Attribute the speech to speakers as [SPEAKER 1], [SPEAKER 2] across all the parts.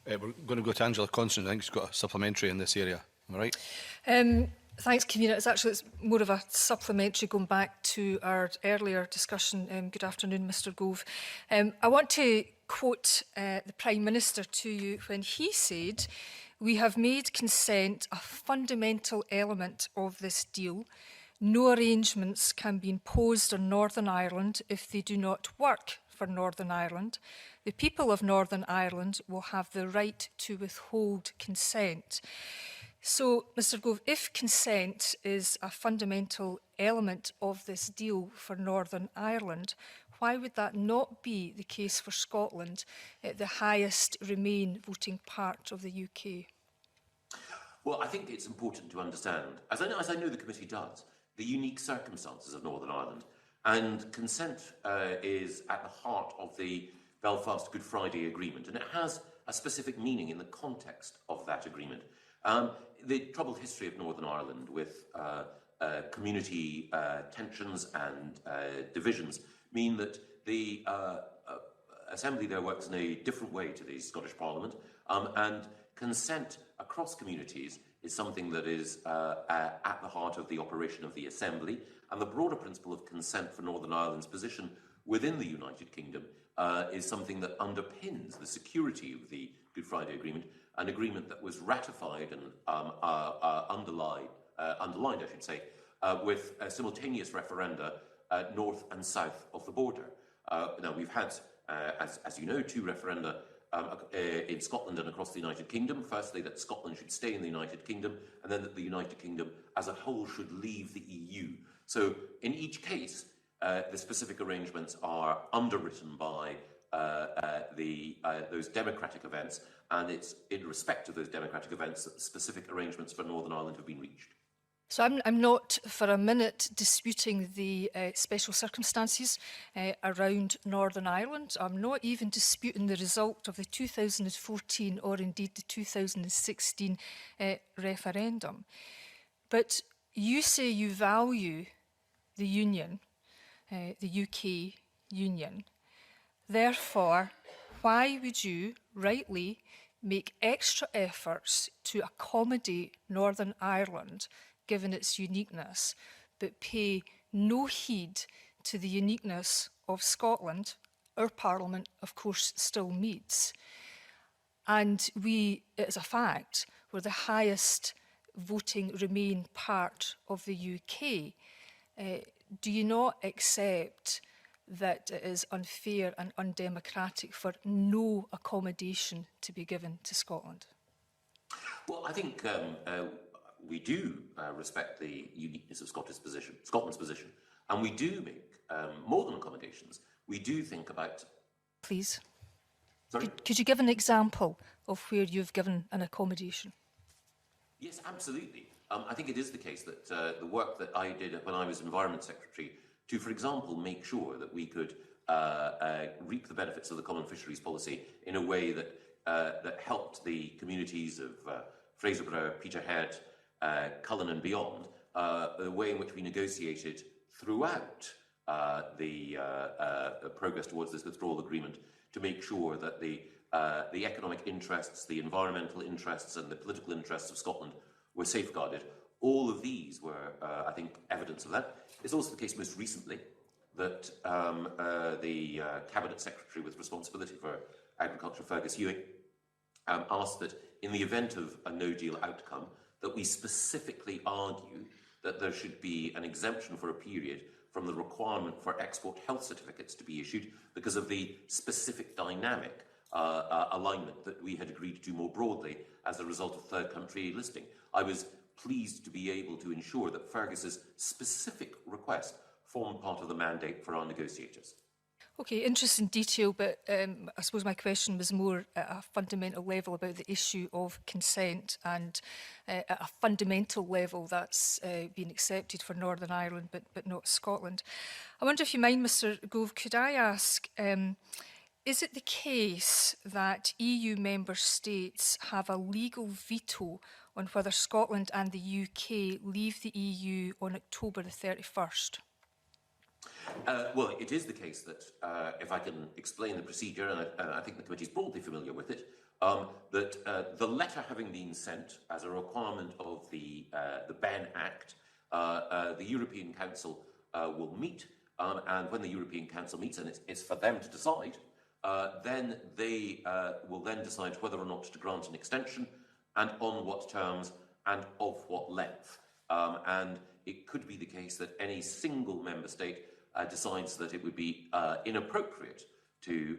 [SPEAKER 1] We're going to go to Angela Constant. I think she's got a supplementary in this area. Am I right?
[SPEAKER 2] Thanks, Convener. It's more of a supplementary going back to our earlier discussion. Good afternoon, Mr Gove. I want to quote the Prime Minister to you when he said, "We have made consent a fundamental element of this deal. No arrangements can be imposed on Northern Ireland if they do not work for Northern Ireland. The people of Northern Ireland will have the right to withhold consent." So, Mr Gove, if consent is a fundamental element of this deal for Northern Ireland, why would that not be the case for Scotland, the highest Remain voting part of the UK?
[SPEAKER 3] Well, I think it's important to understand, as I know the committee does, the unique circumstances of Northern Ireland. And consent is at the heart of the Belfast Good Friday Agreement, and it has a specific meaning in the context of that agreement. The troubled history of Northern Ireland with community tensions and divisions mean that the Assembly there works in a different way to the Scottish Parliament, and consent across communities is something that is at the heart of the operation of the Assembly, and the broader principle of consent for Northern Ireland's position within the United Kingdom is something that underpins the security of the Good Friday Agreement, an agreement that was ratified and underlined, I should say, with simultaneous referenda north and south of the border. Now, we've had, as you know, two referenda in Scotland and across the United Kingdom. Firstly, that Scotland should stay in the United Kingdom, and then that the United Kingdom as a whole should leave the EU. So, in each case, the specific arrangements are underwritten by those democratic events, and it's in respect of those democratic events that specific arrangements for Northern Ireland have been reached.
[SPEAKER 2] So I'm not for a minute disputing the special circumstances around Northern Ireland. I'm not even disputing the result of the 2014 or indeed the 2016 referendum. But you say you value the Union, the UK Union. Therefore, why would you rightly make extra efforts to accommodate Northern Ireland, given its uniqueness, but pay no heed to the uniqueness of Scotland? Our Parliament, of course, still meets. And we, it is a fact, we're the highest voting Remain part of the UK. Do you not accept that it is unfair and undemocratic for no accommodation to be given to Scotland?
[SPEAKER 3] Well, I think we do respect the uniqueness of Scotland's position, and we do make more than accommodations. We do think about...
[SPEAKER 2] Please.
[SPEAKER 3] Sorry?
[SPEAKER 2] Could you give an example of where you've given an accommodation?
[SPEAKER 3] Yes, absolutely. I think it is the case that the work that I did when I was Environment Secretary to, for example, make sure that we could reap the benefits of the Common Fisheries Policy in a way that that helped the communities of Fraserburgh, Peterhead, Cullen and beyond, the way in which we negotiated throughout the progress towards this withdrawal agreement to make sure that the economic interests, the environmental interests and the political interests of Scotland were safeguarded. All of these were, I think, evidence of that. It's also the case most recently that the Cabinet Secretary with responsibility for Agriculture, Fergus Ewing, asked that in the event of a no-deal outcome, that we specifically argue that there should be an exemption for a period from the requirement for export health certificates to be issued because of the specific dynamic alignment that we had agreed to more broadly as a result of third country listing. I was pleased to be able to ensure that Fergus's specific request formed part of the mandate for our negotiators.
[SPEAKER 2] Okay, interesting detail, but I suppose my question was more at a fundamental level about the issue of consent, and at a fundamental level that's been accepted for Northern Ireland but not Scotland. I wonder if you mind, Mr Gove, could I ask, is it the case that EU member states have a legal veto on whether Scotland and the UK leave the EU on October the 31st?
[SPEAKER 3] Well, it is the case that, if I can explain the procedure, and I think the committee is broadly familiar with it, that the letter having been sent as a requirement of the Ben Act, the European Council will meet, and when the European Council meets, and it's for them to decide, then they will then decide whether or not to grant an extension, and on what terms, and of what length. And it could be the case that any single member state decides that it would be inappropriate to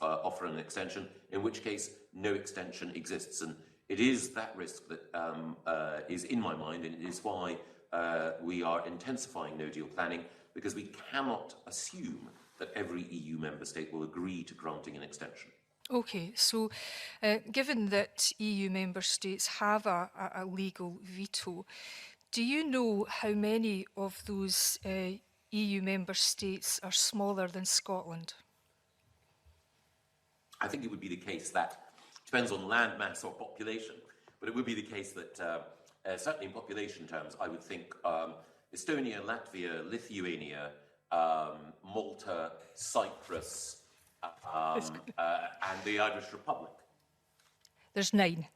[SPEAKER 3] offer an extension, in which case no extension exists. And it is that risk that is in my mind, and it is why we are intensifying no-deal planning, because we cannot assume that every EU member state will agree to granting an extension.
[SPEAKER 2] Okay, so given that EU member states have a legal veto, do you know how many of those EU member states are smaller than Scotland?
[SPEAKER 3] I think it would be the case that, depends on land mass or population, but it would be the case that, certainly in population terms, I would think Estonia, Latvia, Lithuania, Malta, Cyprus, and the Irish Republic.
[SPEAKER 2] There's 9.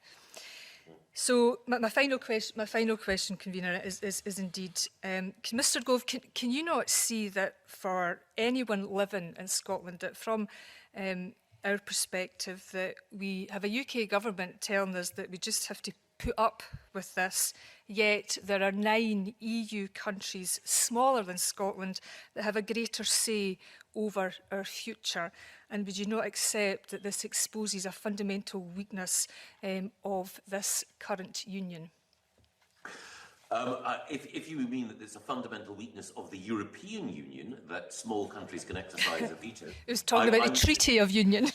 [SPEAKER 2] So my final question, convener, is indeed, Mr. Gove, can you not see that for anyone living in Scotland, that from our perspective, that we have a UK government telling us that we just have to put up with this, yet there are 9 EU countries smaller than Scotland that have a greater say over our future? And would you not accept that this exposes a fundamental weakness of this current union?
[SPEAKER 3] If you mean that there's a fundamental weakness of the European Union, that small countries can exercise a veto...
[SPEAKER 2] It was talking about the Treaty of Union.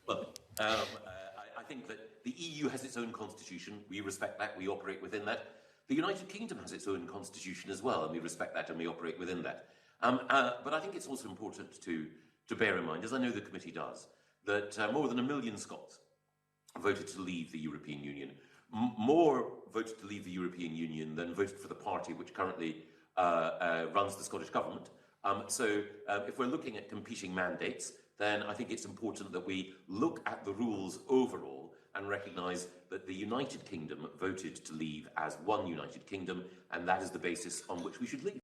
[SPEAKER 3] Well, I think that the EU has its own constitution. We respect that. We operate within that. The United Kingdom has its own constitution as well, and we respect that and we operate within that. But I think it's also important to bear in mind, as I know the committee does, that more than 1 million Scots voted to leave the European Union. More voted to leave the European Union than voted for the party which currently runs the Scottish Government. So if we're looking at competing mandates, then I think it's important that we look at the rules overall and recognise that the United Kingdom voted to leave as one United Kingdom, and that is the basis on which we should leave.